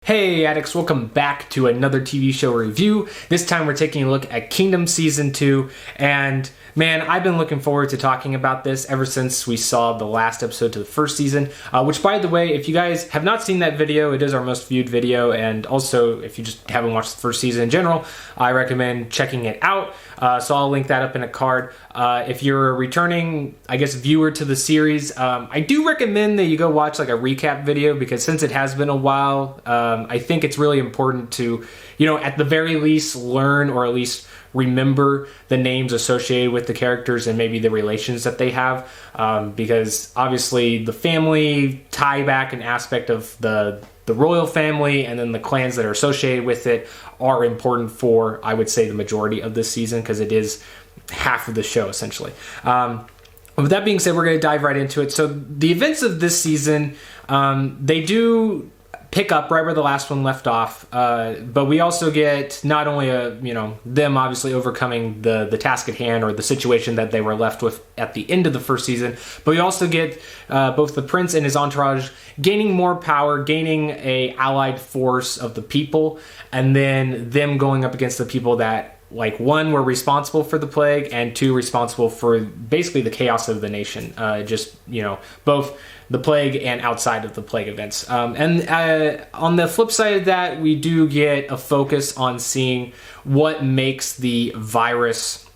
Hey Addicts, welcome back to another TV show review. This time we're taking a look at Kingdom Season 2, and man, I've been looking forward to talking about this ever since we saw the last episode to the first season, which by the way, if you guys have not seen that video, it is our most viewed video, and also if you just haven't watched the first season in general, I recommend checking it out, so I'll link that up in a card. If you're a returning, I guess, viewer to the series, I do recommend that you go watch like a recap video, because since it has been a while, I think it's really important to, at the very least learn or at least remember the names associated with the characters and maybe the relations that they have, because obviously the family tie back and aspect of the royal family and then the clans that are associated with it are important for, I would say, the majority of this season, because it is half of the show essentially. With that being said, we're going to dive right into it. So the events of this season, they do pick up right where the last one left off, but we also get not only them obviously overcoming the task at hand or the situation that they were left with at the end of the first season, but we also get both the prince and his entourage gaining more power, gaining a allied force of the people, and then them going up against the people that, like, one, were responsible for the plague, and two, responsible for basically the chaos of the nation. Both the plague and outside of the plague events. And on the flip side of that, we do get a focus on seeing what makes the virus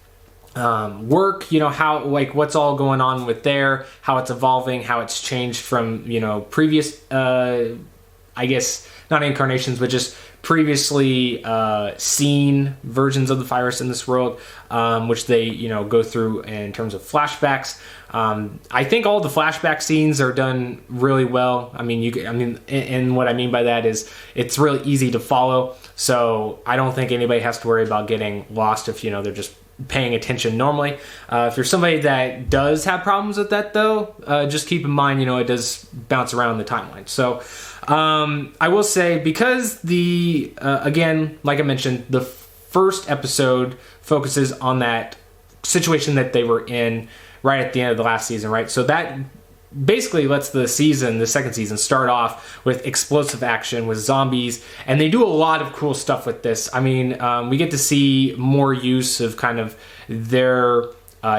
work, how, like, what's all going on with there, how it's evolving, how it's changed from, previous, I guess, not incarnations, but just previously seen versions of the virus in this world, which they go through in terms of flashbacks. I think all the flashback scenes are done really well. And what I mean by that is it's really easy to follow, so I don't think anybody has to worry about getting lost if they're just paying attention normally. If you're somebody that does have problems with that, though, just keep in mind it does bounce around the timeline. So I will say, because again, like I mentioned, the first episode focuses on that situation that they were in right at the end of the last season, right? So that basically lets the second season, start off with explosive action with zombies, and they do a lot of cool stuff with this. We get to see more use of kind of their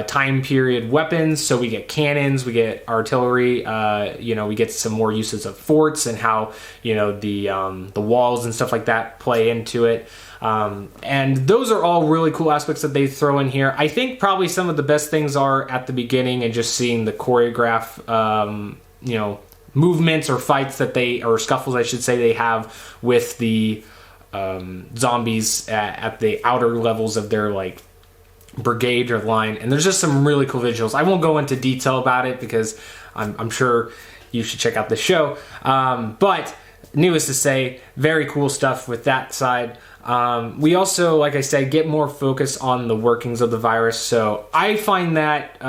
time period weapons. So we get cannons, we get artillery, we get some more uses of forts and how the walls and stuff like that play into it. And those are all really cool aspects that they throw in here. I think probably some of the best things are at the beginning, and just seeing the choreograph, movements or fights or scuffles, I should say, they have with the zombies at the outer levels of their, like, brigade or line. And there's just some really cool visuals. I won't go into detail about it because I'm sure you should check out the show. But needless to say, very cool stuff with that side. We also, like I said, get more focus on the workings of the virus. So I find that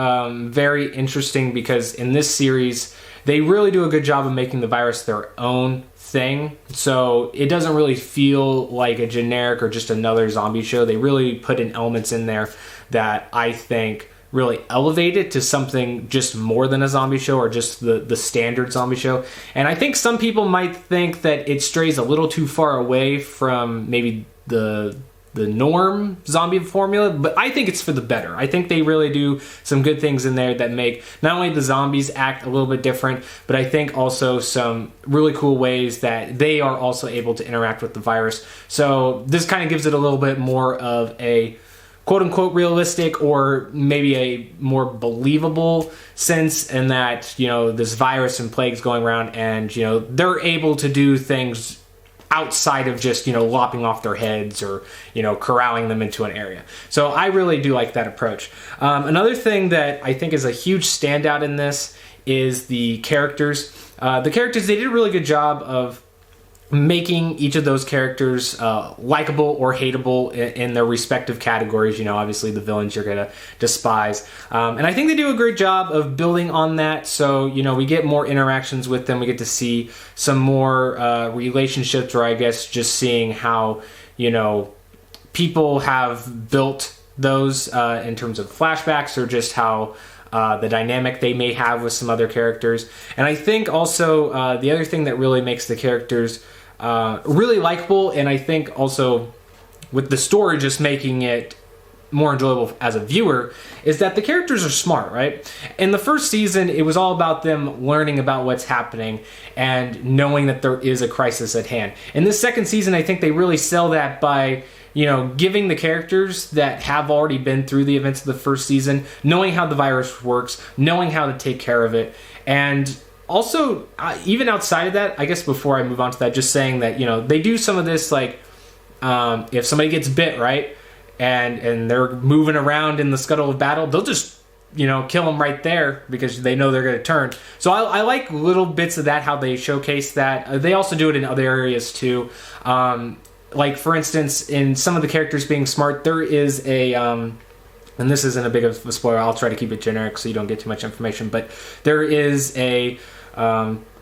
very interesting, because in this series, they really do a good job of making the virus their own thing. So it doesn't really feel like a generic or just another zombie show. They really put in elements in there that I think really elevate it to something just more than a zombie show, or just the standard zombie show. And I think some people might think that it strays a little too far away from maybe the norm zombie formula, but I think it's for the better. I think they really do some good things in there that make not only the zombies act a little bit different, but I think also some really cool ways that they are also able to interact with the virus. So this kind of gives it a little bit more of a quote-unquote realistic, or maybe a more believable sense, in that this virus and plagues going around, and they're able to do things outside of just lopping off their heads or corralling them into an area. So I really do like that approach. Another thing that I think is a huge standout in this is the characters. They did a really good job of making each of those characters likable or hateable in their respective categories. Obviously the villains you're gonna despise, and I think they do a great job of building on that. So we get more interactions with them, we get to see some more relationships, or I guess just seeing how people have built those in terms of flashbacks, or just how the dynamic they may have with some other characters. And I think also the other thing that really makes the characters really likable, and I think also with the story just making it more enjoyable as a viewer, is that the characters are smart, right? In the first season, it was all about them learning about what's happening and knowing that there is a crisis at hand. In this second season, I think they really sell that by, giving the characters that have already been through the events of the first season, knowing how the virus works, knowing how to take care of it, and also, even outside of that, I guess before I move on to that, just saying that, they do some of this, like, if somebody gets bit, right, and they're moving around in the scuttle of battle, they'll just, kill them right there because they know they're going to turn. So I like little bits of that, how they showcase that. They also do it in other areas, too. Like, for instance, in some of the characters being smart, there is a... and this isn't a big of a spoiler, I'll try to keep it generic so you don't get too much information, but there is a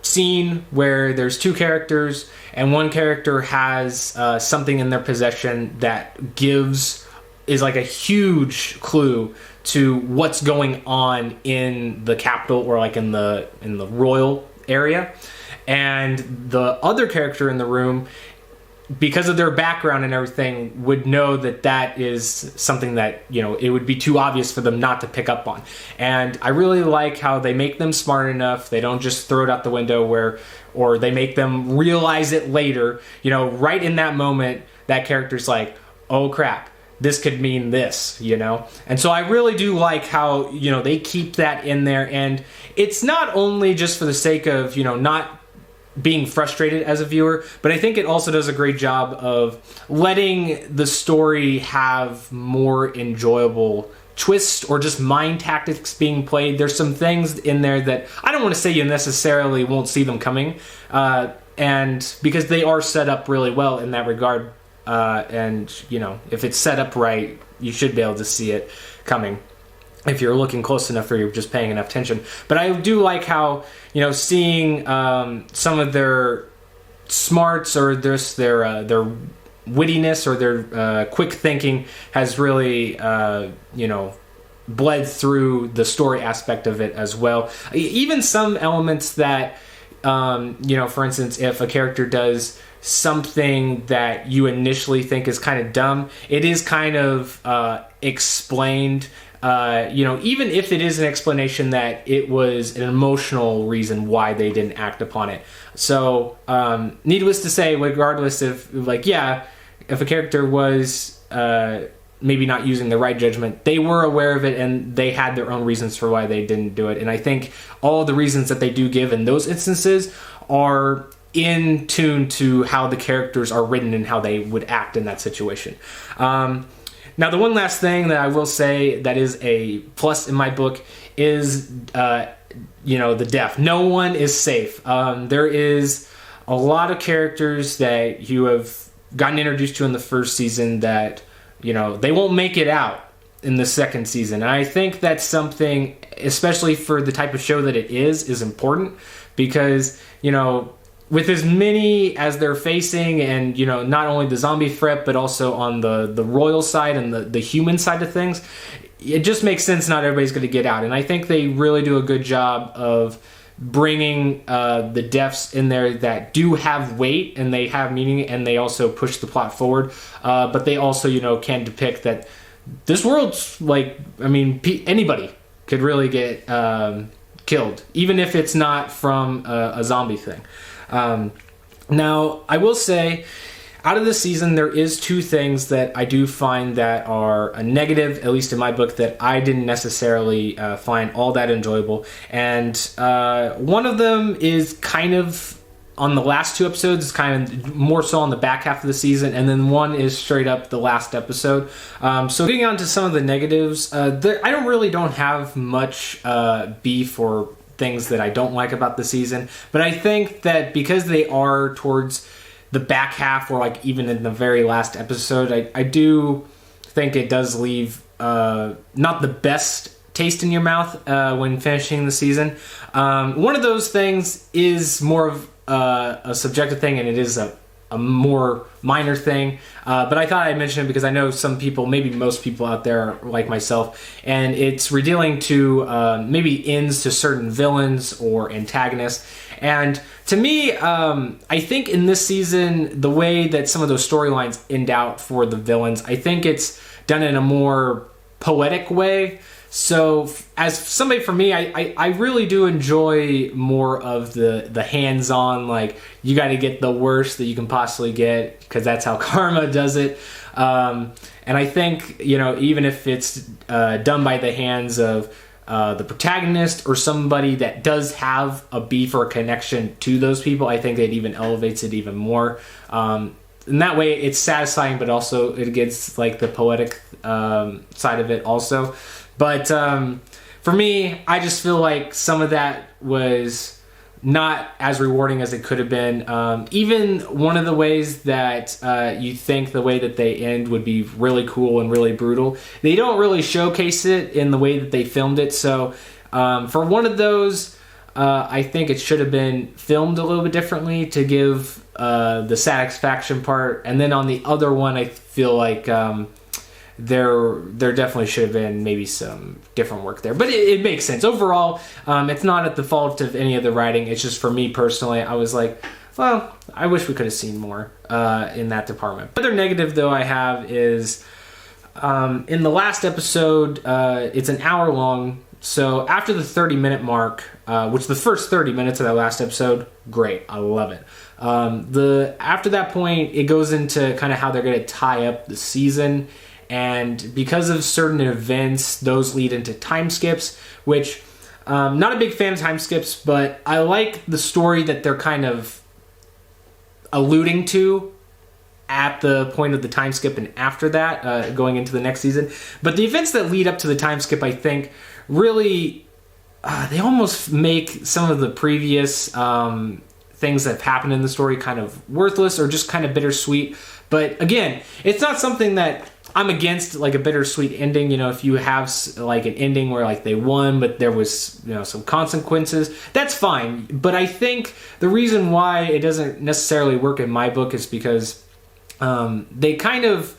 scene where there's two characters, and one character has something in their possession that is like a huge clue to what's going on in the capital, or like in the royal area. And the other character in the room, because of their background and everything, would know that is something that, it would be too obvious for them not to pick up on. And I really like how they make them smart enough. They don't just throw it out the window or they make them realize it later. Right in that moment, that character's like, oh crap, this could mean this, And so I really do like how, they keep that in there. And it's not only just for the sake of, not being frustrated as a viewer, but I think it also does a great job of letting the story have more enjoyable twists or just mind tactics being played. There's some things in there that I don't want to say you necessarily won't see them coming, and because they are set up really well in that regard, and if it's set up right, you should be able to see it coming if you're looking close enough or you're just paying enough attention. But I do like how, seeing some of their smarts or their wittiness or their quick thinking has really, bled through the story aspect of it as well. Even some elements that, for instance, if a character does something that you initially think is kind of dumb, it is kind of explained. Even if it is an explanation that it was an emotional reason why they didn't act upon it. So, needless to say, regardless of, if a character was maybe not using the right judgment, they were aware of it and they had their own reasons for why they didn't do it. And I think all the reasons that they do give in those instances are in tune to how the characters are written and how they would act in that situation. Now, the one last thing that I will say that is a plus in my book is, the death. No one is safe. There is a lot of characters that you have gotten introduced to in the first season that, they won't make it out in the second season. And I think that's something, especially for the type of show that it is important because, with as many as they're facing and, not only the zombie threat, but also on the royal side and the human side of things, it just makes sense not everybody's going to get out. And I think they really do a good job of bringing the deaths in there that do have weight and they have meaning and they also push the plot forward. But they also, can depict that this world's anybody could really get killed, even if it's not from a zombie thing. Now, I will say, out of the season, there is two things that I do find that are a negative, at least in my book, that I didn't necessarily find all that enjoyable. And one of them is kind of on the last two episodes, it's kind of more so on the back half of the season, and then one is straight up the last episode. So getting on to some of the negatives, I don't have much beef or things that I don't like about the season, but I think that because they are towards the back half or even in the very last episode, I do think it does leave not the best taste in your mouth when finishing the season. One of those things is more of a subjective thing, and it is a more minor thing, but I thought I'd mention it because I know some people, maybe most people out there are like myself, and it's revealing to maybe ends to certain villains or antagonists. And to me, I think in this season, the way that some of those storylines end out for the villains, I think it's done in a more poetic way. So as somebody, for me, I really do enjoy more of the hands-on, like, you got to get the worst that you can possibly get because that's how karma does it. And I think, you know, even if it's done by the hands of the protagonist or somebody that does have a beef or a connection to those people, I think it even elevates it even more. And that way it's satisfying, but also it gets like the poetic side of it also. But for me, I just feel like some of that was not as rewarding as it could have been. Even one of the ways that you think the way that they end would be really cool and really brutal, they don't really showcase it in the way that they filmed it. So for one of those, I think it should have been filmed a little bit differently to give the satisfaction part. And then on the other one, I feel like there definitely should have been maybe some different work there, but it makes sense overall. It's not at the fault of any of the writing. It's just for me personally, I was like, well, I wish we could have seen more in that department. Another negative though I have is in the last episode, it's an hour long. So after the 30-minute mark, which the first 30 minutes of that last episode, great, I love it. After that point, it goes into kind of how they're going to tie up the season. And because of certain events, those lead into time skips, which not a big fan of time skips, but I like the story that they're kind of alluding to at the point of the time skip and after that, going into the next season. But the events that lead up to the time skip, I think, really, they almost make some of the previous things that have happened in the story kind of worthless or just kind of bittersweet. But again, it's not something that I'm against, like a bittersweet ending. You know, if you have like an ending where like they won, but there was, you know, some consequences, that's fine. But I think the reason why it doesn't necessarily work in my book is because they kind of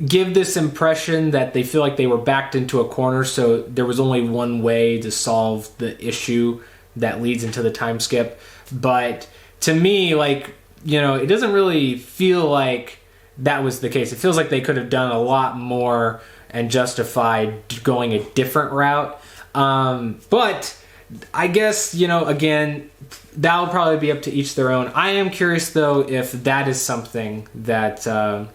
give this impression that they feel like they were backed into a corner, so there was only one way to solve the issue that leads into the time skip. But to me, like, you know, it doesn't really feel like that was the case. It feels like they could have done a lot more and justified going a different route. But I guess, you know, again, that'll probably be up to each their own. I am curious, though, if that is something that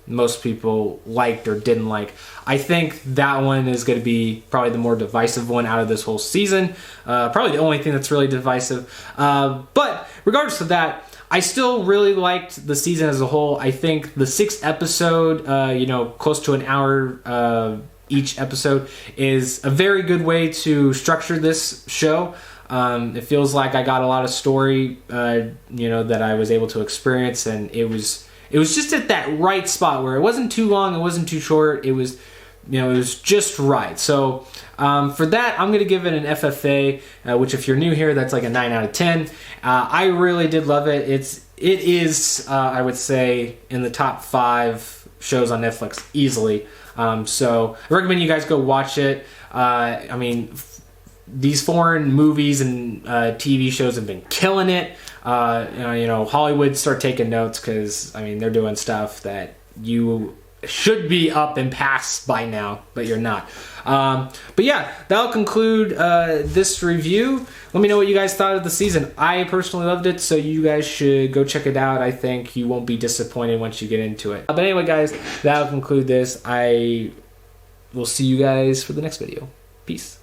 most people liked or didn't like. I think that one is going to be probably the more divisive one out of this whole season. Probably the only thing that's really divisive. But regardless of that, I still really liked the season as a whole. I think the 6th episode, you know, close to an hour each episode, is a very good way to structure this show. It feels like I got a lot of story, you know, that I was able to experience, and it was just at that right spot where it wasn't too long, it wasn't too short. It was, you know, it was just right. So for that, I'm going to give it an FFA, which if you're new here, that's like a 9 out of 10. I really did love it. It is, I would say, in the top 5 shows on Netflix easily. So I recommend you guys go watch it. I mean, these foreign movies and TV shows have been killing it. You know, Hollywood, start taking notes, because I mean, they're doing stuff that you should be up and past by now, but you're not. But yeah, that'll conclude this review. Let me know what you guys thought of the season. I personally loved it, so you guys should go check it out. I think you won't be disappointed once you get into it. But anyway, guys, that'll conclude this. I will see you guys for the next video. Peace.